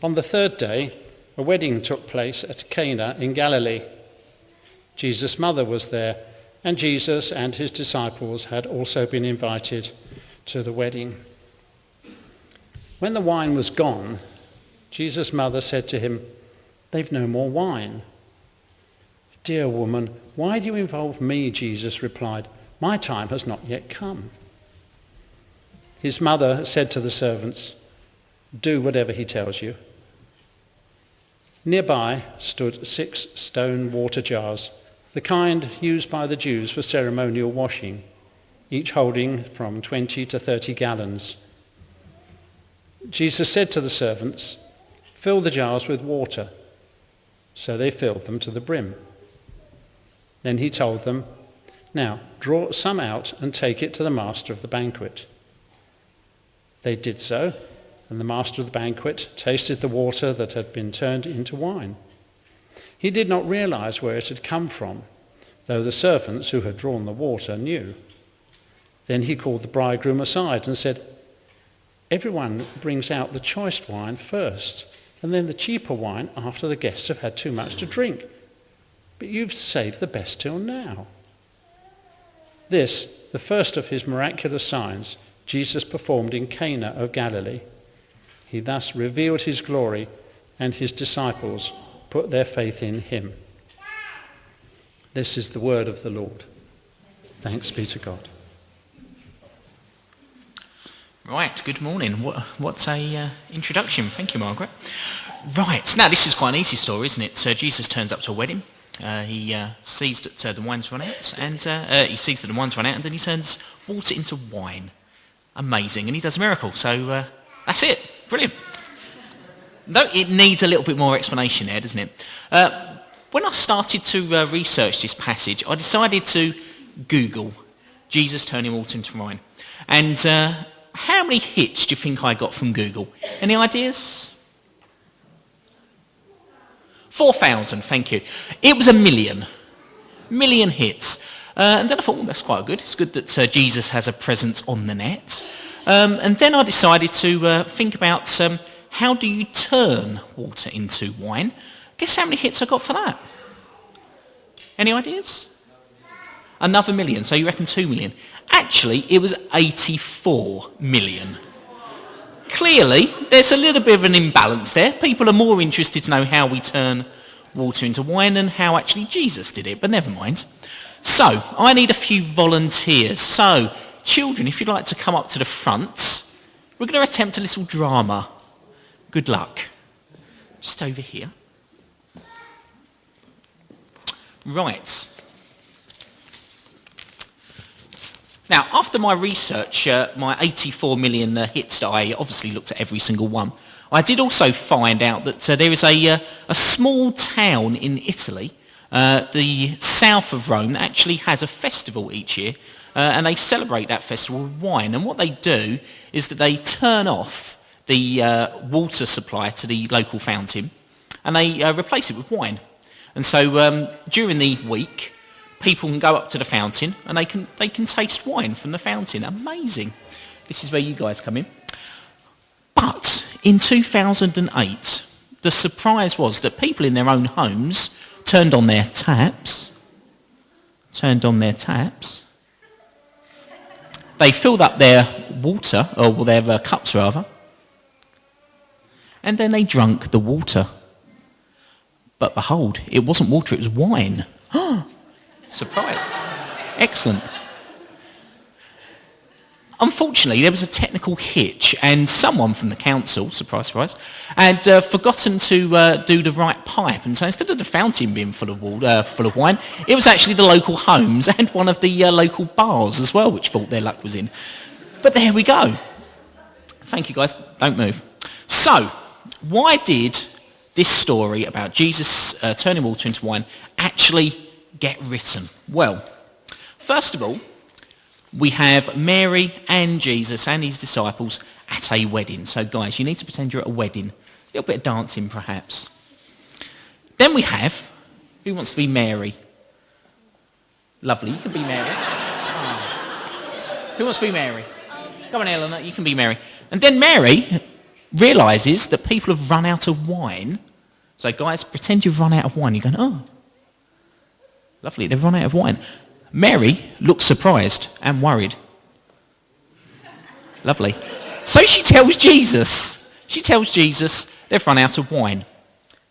On the third day, a wedding took place at Cana in Galilee. Jesus' mother was there, and Jesus and his disciples had also been invited to the wedding. When the wine was gone, Jesus' mother said to him, "They've no more wine." "Dear woman, why do you involve me?" Jesus replied. "My time has not yet come." His mother said to the servants, "Do whatever he tells you." Nearby stood 6 stone water jars, the kind used by the Jews for ceremonial washing, each holding from 20 to 30 gallons. Jesus said to the servants, "Fill the jars with water." So they filled them to the brim. Then he told them, "Now draw some out and take it to the master of the banquet." They did so, and the master of the banquet tasted the water that had been turned into wine. He did not realize where it had come from, though the servants who had drawn the water knew. Then he called the bridegroom aside and said, "Everyone brings out the choice wine first, and then the cheaper wine after the guests have had too much to drink. But you've saved the best till now." This, the first of his miraculous signs, Jesus performed in Cana of Galilee. He thus revealed his glory, and his disciples put their faith in him. This is the word of the Lord. Thanks be to God. Right, good morning. What's a introduction? Thank you, Margaret. Right, now this is quite an easy story, isn't it? Jesus turns up to a wedding. He sees that the wine's run out, and then he turns water into wine. Amazing, and he does a miracle. So that's it. Brilliant. Though it needs a little bit more explanation there, doesn't it? When I started to research this passage, I decided to Google Jesus turning water into wine. And how many hits do you think I got from Google? Any ideas? 4,000, thank you. It was 1 million hits. And then I thought, well, that's quite good. It's good that Jesus has a presence on the net. And then I decided to think about how do you turn water into wine? Guess how many hits I got for that? Any ideas? Another 1 million, so you reckon 2 million. Actually, it was 84 million. Clearly, there's a little bit of an imbalance there. People are more interested to know how we turn water into wine than how actually Jesus did it, but never mind. So, I need a few volunteers. So, children, if you'd like to come up to the front, we're going to attempt a little drama. Good luck. Just over here. Right. Now, after my research, my 84 million hits, I obviously looked at every single one. I did also find out that there is a small town in Italy, the south of Rome, that actually has a festival each year, and they celebrate that festival with wine. And what they do is that they turn off the water supply to the local fountain, and they replace it with wine. And so during the week, people can go up to the fountain and they can taste wine from the fountain. Amazing. This is where you guys come in. But in 2008, the surprise was that people in their own homes turned on their taps. They filled up their water, or their cups rather, and then they drank the water. But behold, it wasn't water, it was wine. Surprise. Excellent. Unfortunately, there was a technical hitch, and someone from the council, surprise, surprise, had forgotten to do the right pipe. And so instead of the fountain being full of wine, it was actually the local homes and one of the local bars as well, which thought their luck was in. But there we go. Thank you, guys. Don't move. So, why did this story about Jesus turning water into wine actually get written? Well, first of all, we have Mary and Jesus and his disciples at a wedding. So guys, you need to pretend you're at a wedding. A little bit of dancing perhaps. Then we have, who wants to be Mary? Lovely, you can be Mary. Oh. Who wants to be Mary? Come on, Eleanor, you can be Mary. And then Mary, realises that people have run out of wine. So guys, pretend you've run out of wine. You're going, oh, lovely, they've run out of wine. Mary looks surprised and worried. Lovely. So she tells Jesus. She tells Jesus they've run out of wine.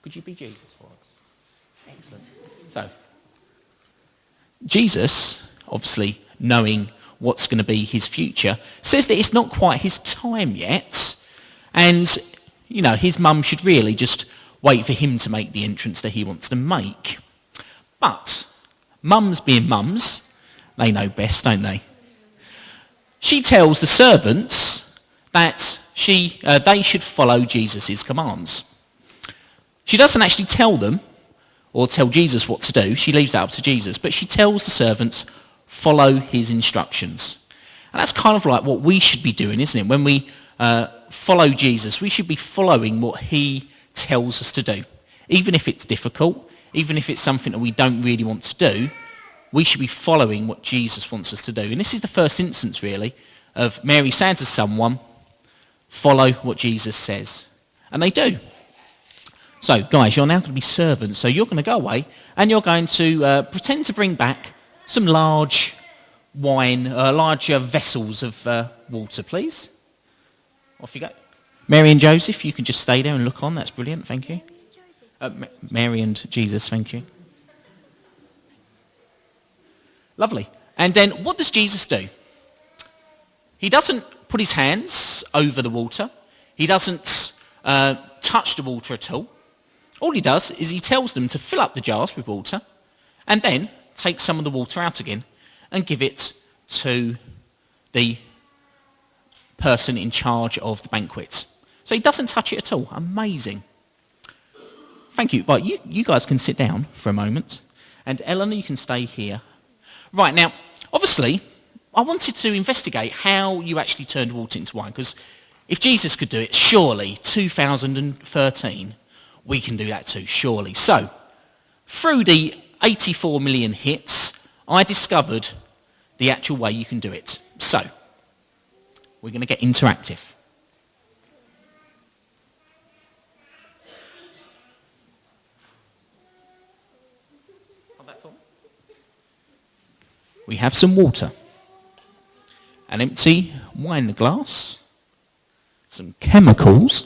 Could you be Jesus for us? Excellent. So, Jesus, obviously knowing what's going to be his future, says that it's not quite his time yet. And, you know, his mum should really just wait for him to make the entrance that he wants to make. But mums being mums, they know best, don't they? She tells the servants that they should follow Jesus' commands. She doesn't actually tell them or tell Jesus what to do. She leaves that up to Jesus. But she tells the servants, follow his instructions. And that's kind of like what we should be doing, isn't it? When we follow Jesus, we should be following what he tells us to do. Even if it's difficult, even if it's something that we don't really want to do, we should be following what Jesus wants us to do. And this is the first instance, really, of Mary saying to someone, follow what Jesus says. And they do. So, guys, you're now going to be servants. So you're going to go away and you're going to pretend to bring back some large larger vessels of water, please. Off you go. Mary and Joseph, you can just stay there and look on. That's brilliant. Thank you. Mary and Jesus, thank you. Lovely. And then what does Jesus do? He doesn't put his hands over the water. He doesn't touch the water at all. All he does is he tells them to fill up the jars with water and then take some of the water out again and give it to the person in charge of the banquet. So he doesn't touch it at all. Amazing. Thank you. Right, you guys can sit down for a moment. And Eleanor, you can stay here. Right, now, obviously, I wanted to investigate how you actually turned water into wine, because if Jesus could do it, surely, 2013, we can do that too, surely. So, through the 84 million hits, I discovered the actual way you can do it. So, we're going to get interactive. We have some water, an empty wine glass, some chemicals,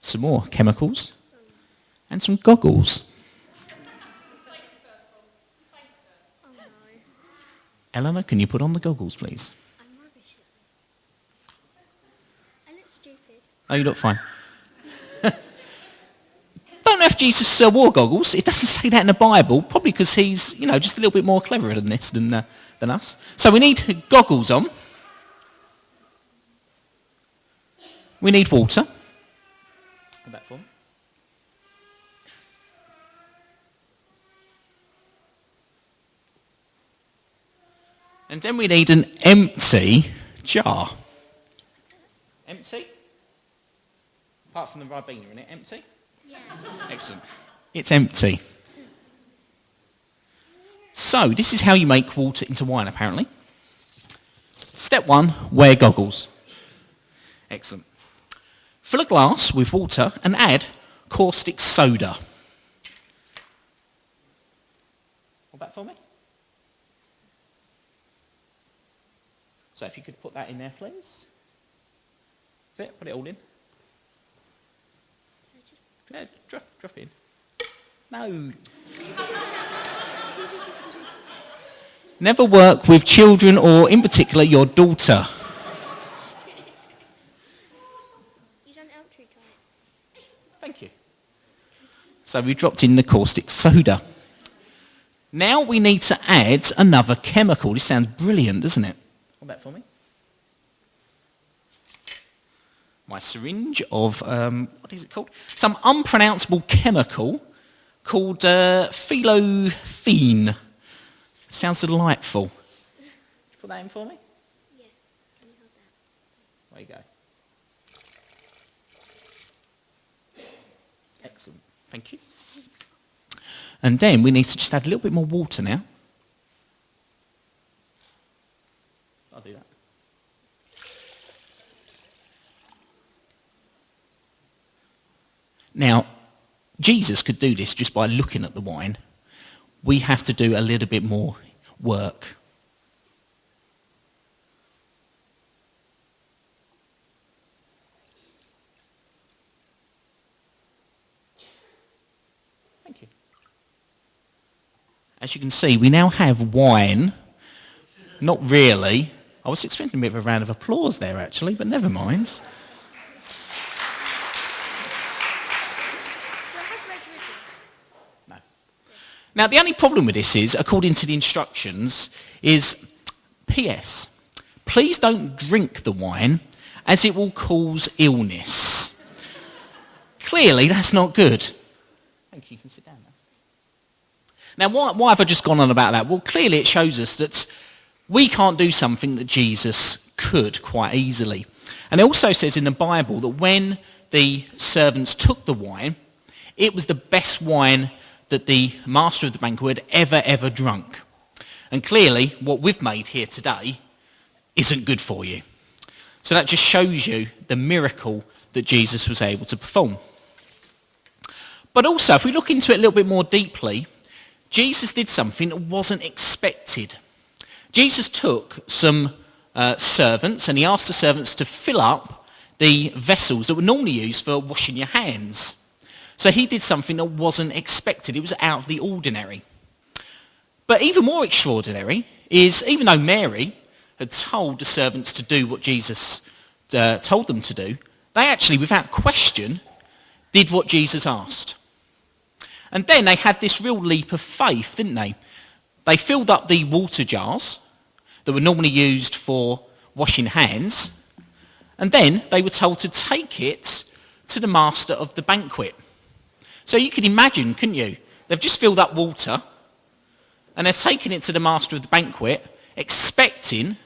some more chemicals, and some goggles. Eleanor, can you put on the goggles, please? Oh, you look fine. Don't know if Jesus wore goggles. It doesn't say that in the Bible, probably because he's, just a little bit more clever than this than us. So we need goggles on. We need water. Hold that for me. And then we need an empty jar. Empty? Apart from the Ribena in it, empty? Yeah. Excellent. It's empty. So, this is how you make water into wine, apparently. Step 1, wear goggles. Excellent. Fill a glass with water and add caustic soda. Hold that for me. So, if you could put that in there, please. That's it, put it all in. Yeah, drop in. No. Never work with children or, in particular, your daughter. You done outro time. Thank you. So we dropped in the caustic soda. Now we need to add another chemical. This sounds brilliant, doesn't it? Hold that for me. My syringe of, what is it called? Some unpronounceable chemical called phenylephrine. Sounds delightful. Can you put that in for me? Yeah. Can you hold that? There you go. Excellent. Thank you. And then we need to just add a little bit more water now. I'll do that. Now, Jesus could do this just by looking at the wine. We have to do a little bit more work. Thank you. As you can see, we now have wine. Not really. I was expecting a bit of a round of applause there, actually, but never mind. Do I have red ribbons? No. Now, the only problem with this is, according to the instructions, is P.S. Please don't drink the wine, as it will cause illness. Clearly, that's not good. Thank you. You can sit down now. Now, why have I just gone on about that? Well, clearly it shows us that we can't do something that Jesus could quite easily. And it also says in the Bible that when the servants took the wine, it was the best wine that the master of the banquet had ever drunk. And clearly, what we've made here today isn't good for you. So that just shows you the miracle that Jesus was able to perform. But also, if we look into it a little bit more deeply, Jesus did something that wasn't expected. Jesus took some servants and he asked the servants to fill up the vessels that were normally used for washing your hands. So he did something that wasn't expected. It was out of the ordinary. But even more extraordinary is, even though Mary had told the servants to do what Jesus told them to do, they actually, without question, did what Jesus asked. And then they had this real leap of faith, didn't they? They filled up the water jars that were normally used for washing hands, and then they were told to take it to the master of the banquet. So you could imagine, couldn't you? They've just filled up water, and they're taking it to the master of the banquet, expecting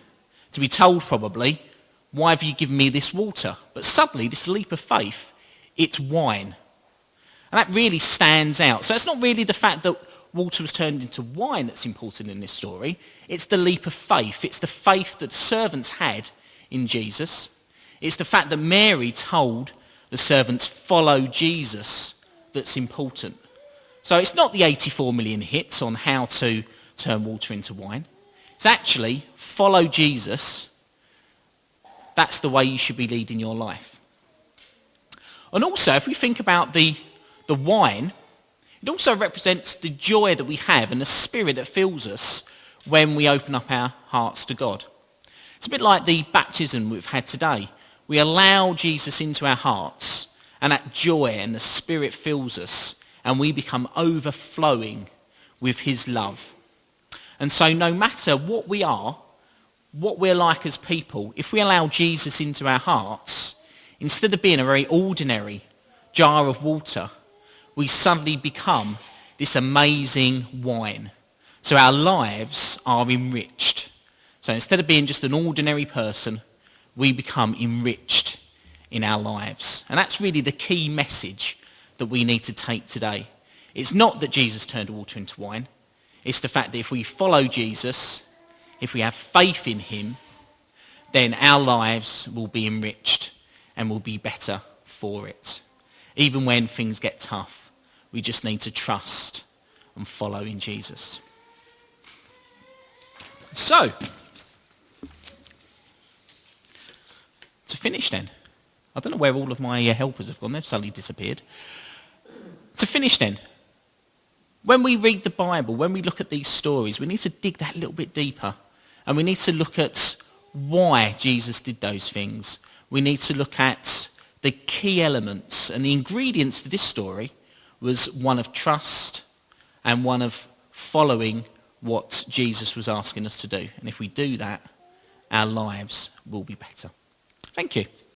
to be told probably, why have you given me this water? But suddenly, this leap of faith, it's wine. And that really stands out. So it's not really the fact that water was turned into wine that's important in this story. It's the leap of faith. It's the faith that servants had in Jesus. It's the fact that Mary told the servants, follow Jesus, that's important. So it's not the 84 million hits on how to turn water into wine. It's actually follow Jesus. That's the way you should be leading your life. And also, if we think about the wine, it also represents the joy that we have and the spirit that fills us when we open up our hearts to God. It's a bit like the baptism we've had today. We allow Jesus into our hearts, and that joy and the spirit fills us, and we become overflowing with his love. And so no matter what we are, what we're like as people, if we allow Jesus into our hearts, instead of being a very ordinary jar of water, we suddenly become this amazing wine. So our lives are enriched. So instead of being just an ordinary person, we become enriched in our lives. And that's really the key message that we need to take today. It's not that Jesus turned water into wine. It's the fact that if we follow Jesus, if we have faith in him, then our lives will be enriched and will be better for it. Even when things get tough, we just need to trust and follow in Jesus. So, to finish then, I don't know where all of my helpers have gone. They've suddenly disappeared. To finish then, when we read the Bible, when we look at these stories, we need to dig that a little bit deeper. And we need to look at why Jesus did those things. We need to look at the key elements and the ingredients to this story was one of trust and one of following what Jesus was asking us to do. And if we do that, our lives will be better. Thank you.